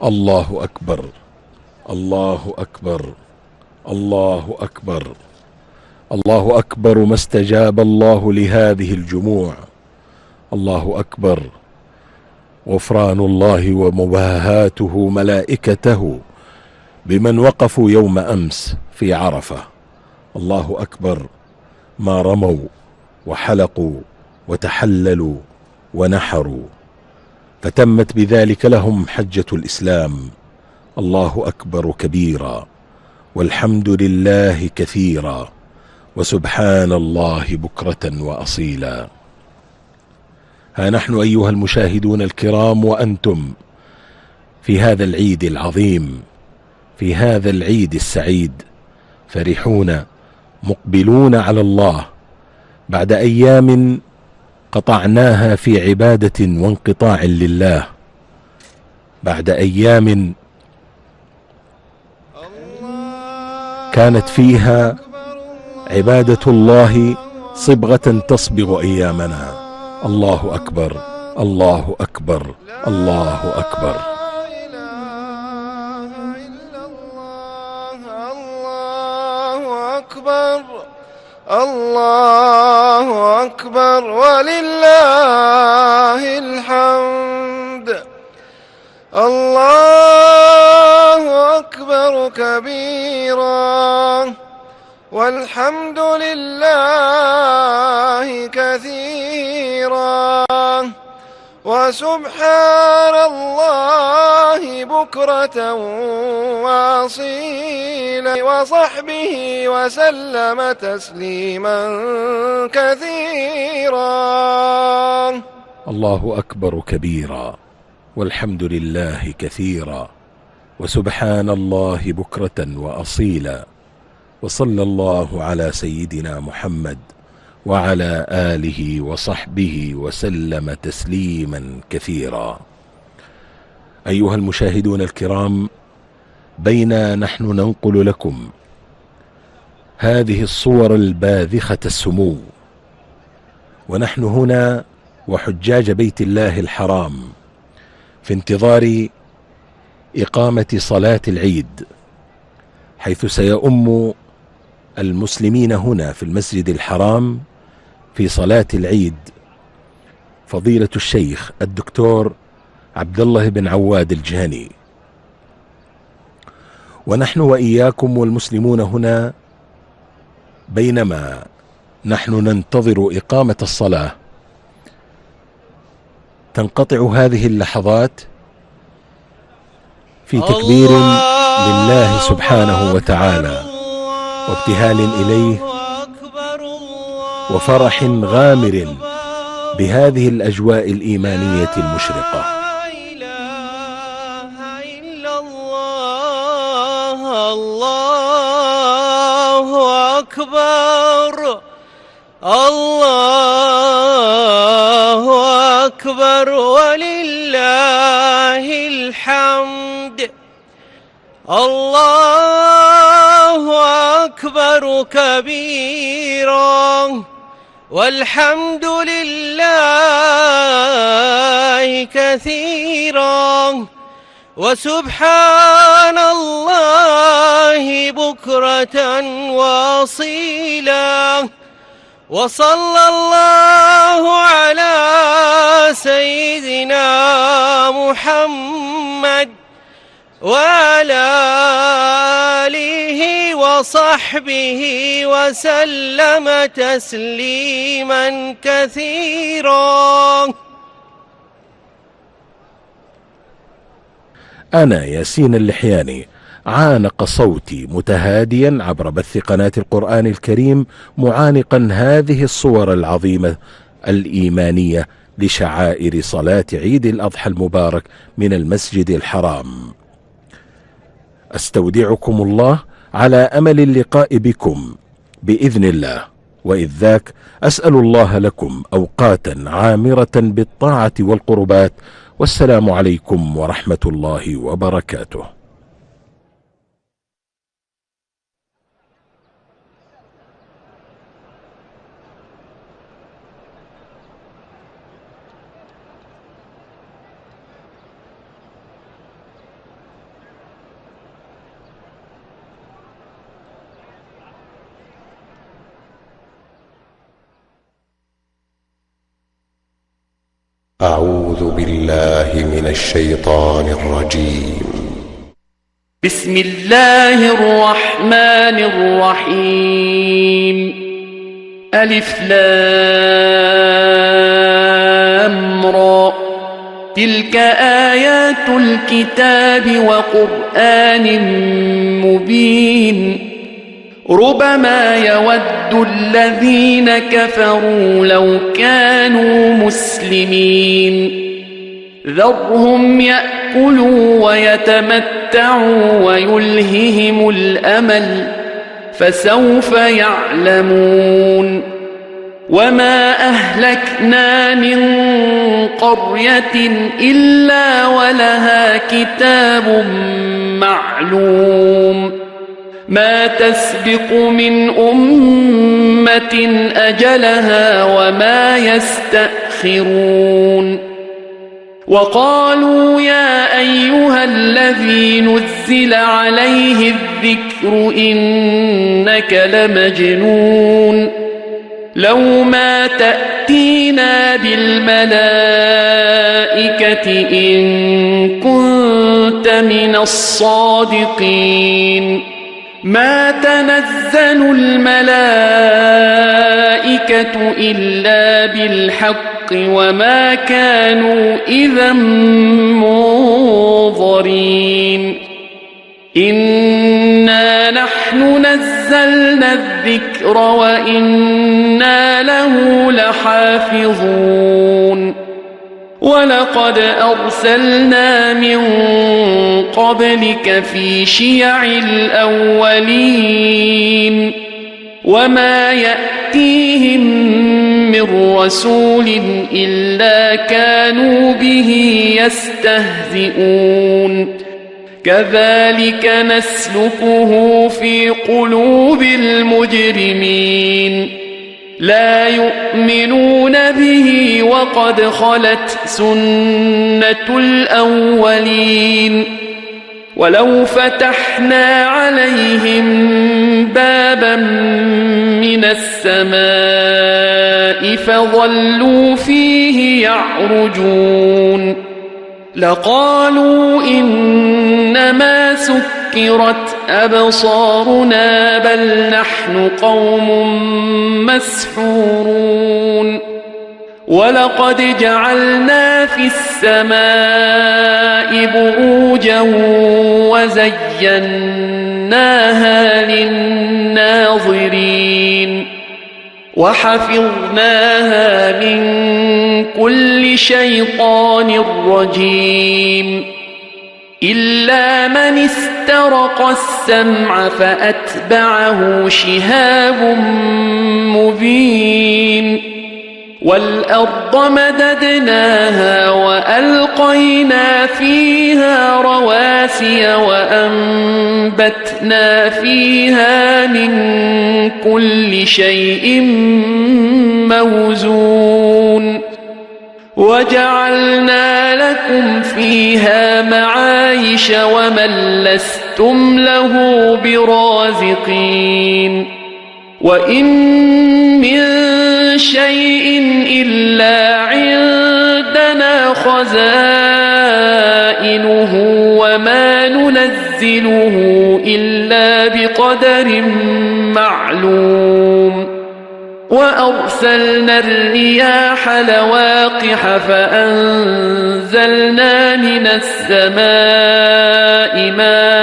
الله أكبر، الله أكبر، الله أكبر، الله أكبر. ما استجاب الله لهذه الجموع. الله أكبر. غفران الله ومباهاته ملائكته بمن وقفوا يوم أمس في عرفة. الله أكبر. ما رموا وحلقوا وتحللوا ونحروا، فتمت بذلك لهم حجة الإسلام. الله أكبر كبيرا، والحمد لله كثيرا، وسبحان الله بكرة وأصيلا. ها نحن أيها المشاهدون الكرام وأنتم في هذا العيد العظيم، في هذا العيد السعيد، فرحون مقبلون على الله بعد أيام قطعناها في عبادة وانقطاع لله، بعد أيام كانت فيها عبادة الله صبغة تصبغ أيامنا. الله أكبر، الله أكبر، الله أكبر. الله أكبر، الله أكبر ولله الحمد. الله أكبر كبيرا، والحمد لله كثيرا، وسبحان الله بكرة وأصيلا، وصحبه وسلم تسليما كثيرا. الله أكبر كبيرا، والحمد لله كثيرا، وسبحان الله بكرة وأصيلا، وصلى الله على سيدنا محمد وعلى آله وصحبه وسلم تسليما كثيرا. أيها المشاهدون الكرام، بينا نحن ننقل لكم هذه الصور الباذخة السمو، ونحن هنا وحجاج بيت الله الحرام في انتظار إقامة صلاة العيد، حيث سيؤم المسلمين هنا في المسجد الحرام في صلاة العيد فضيلة الشيخ الدكتور عبد الله بن عواد الجهني. ونحن وإياكم والمسلمون هنا بينما نحن ننتظر إقامة الصلاة، تنقطع هذه اللحظات في تكبير لله سبحانه وتعالى وابتهال إليه وفرح غامر بهذه الأجواء الإيمانية المشرقة. لا إله إلا الله، الله أكبر، الله أكبر ولله الحمد. الله أكبر كبيرا، والحمد لله كثيرا، وسبحان الله بكرة وأصيلا. وصلى الله على سيدنا محمد وعلى آله وصحبه وسلم تسليما كثيرا. أنا ياسين اللحياني عانق صوتي متهاديا عبر بث قناة القرآن الكريم، معانقا هذه الصور العظيمة الإيمانية لشعائر صلاة عيد الأضحى المبارك من المسجد الحرام. أستودعكم الله على أمل اللقاء بكم بإذن الله، وإذ ذاك أسأل الله لكم أوقاتا عامرة بالطاعة والقربات، والسلام عليكم ورحمة الله وبركاته. أعوذ بالله من الشيطان الرجيم. بسم الله الرحمن الرحيم. ألف لام را. تلك آيات الكتاب وقرآن مبين. ربما يود الذين كفروا لو كانوا مسلمين. ذرهم يأكلوا ويتمتعوا ويلههم الأمل فسوف يعلمون. وما أهلكنا من قرية إلا ولها كتاب معلوم. ما تسبق من أمة أجلها وما يستأخرون. وقالوا يا أيها الذي نزل عليه الذكر إنك لمجنون. لو ما تأتينا بالملائكة إن كنت من الصادقين. ما تنزل الملائكة إلا بالحق وما كانوا إذا منظرين. إنا نحن نزلنا الذكر وإنا له لحافظون. ولقد أرسلنا من قبلك في شيع الأولين. وما يأتيهم من رسول إلا كانوا به يستهزئون. كذلك نسلكه في قلوب المجرمين. لا يؤمنون به وقد خلت سنة الأولين. ولو فتحنا عليهم بابا من السماء فظلوا فيه يعرجون لقالوا إنما سكرت أبصارنا بل نحن قوم مسحورون. ولقد جعلنا في السماء بروجا وزيناها للناظرين وحفظناها من كل شيطان رجيم. إلا من استرق السمع فأتبعه شهاب مبين. والأرض مددناها وألقينا فيها رواسي وأنبتنا فيها من كل شيء موزون. وجعلنا لكم فيها معايش ومن لستم له برازقين. وإن من شيء إلا عندنا خزائنه وما ننزله إلا بقدر معلوم. وأرسلنا الرياح لواقح فأنزلنا من السماء ماء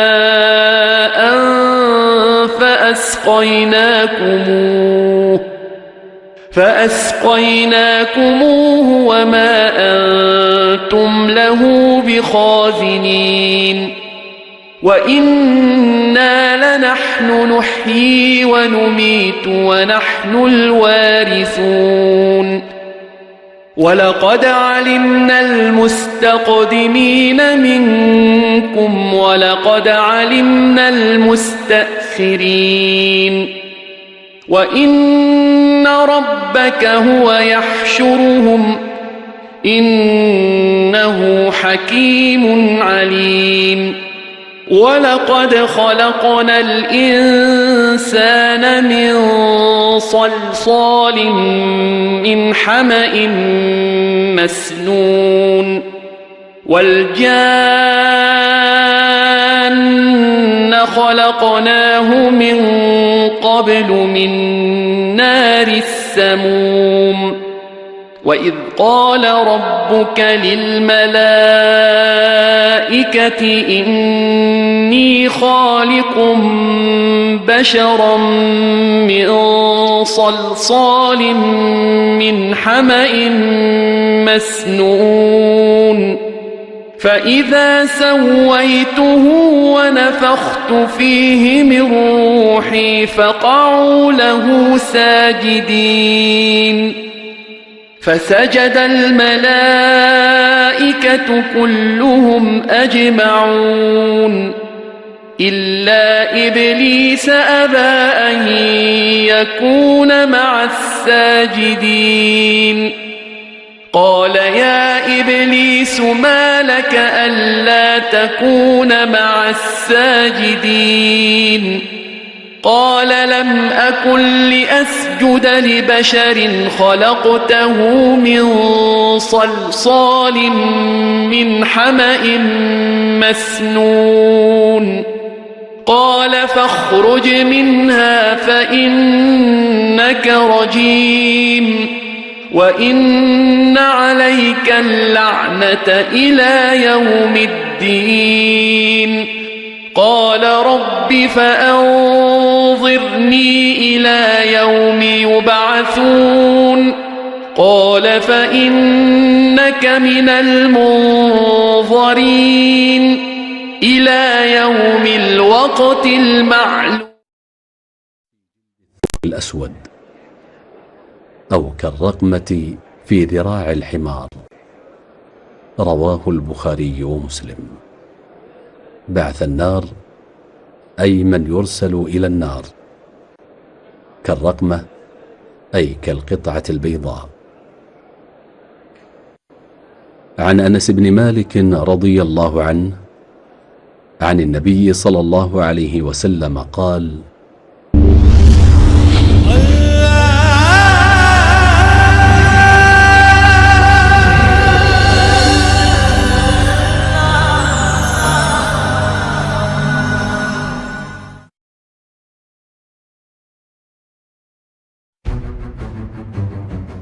فأسقيناكموه وما أنتم له بخازنين. وإنا لنحن نحيي ونميت ونحن الوارثون. ولقد علمنا المستقدمين منكم ولقد علمنا المستأخرين. وإن ربك هو يحشرهم إنه حكيم عليم. ولقد خلقنا الإنسان من صلصال من حمأ مسنون والجان خلقناه من قبل من نار السموم وإذ قال ربك للملائكة إني خالق بشرا من صلصال من حمأ مسنون فإذا سويته ونفخت فيه من روحي فقعوا له ساجدين فسجد الملائكة كلهم أجمعون إلا إبليس أبى أن يكون مع الساجدين قال يا إبليس ما لك ألا تكون مع الساجدين قال لم أكن لأسجد لبشر خلقته من صلصال من حمأ مسنون قال فاخرج منها فإنك رجيم وإن عليك اللعنة إلى يوم الدين قال رب فأنظرني إلى يوم يبعثون قال فإنك من المنظرين إلى يوم الوقت المعلوم. الأسود أو كالرقمة في ذراع الحمار. رواه البخاري ومسلم. بعث النار أي من يرسل إلى النار، كالرقمة أي كالقطعة البيضاء. عن أنس بن مالك رضي الله عنه عن النبي صلى الله عليه وسلم قال: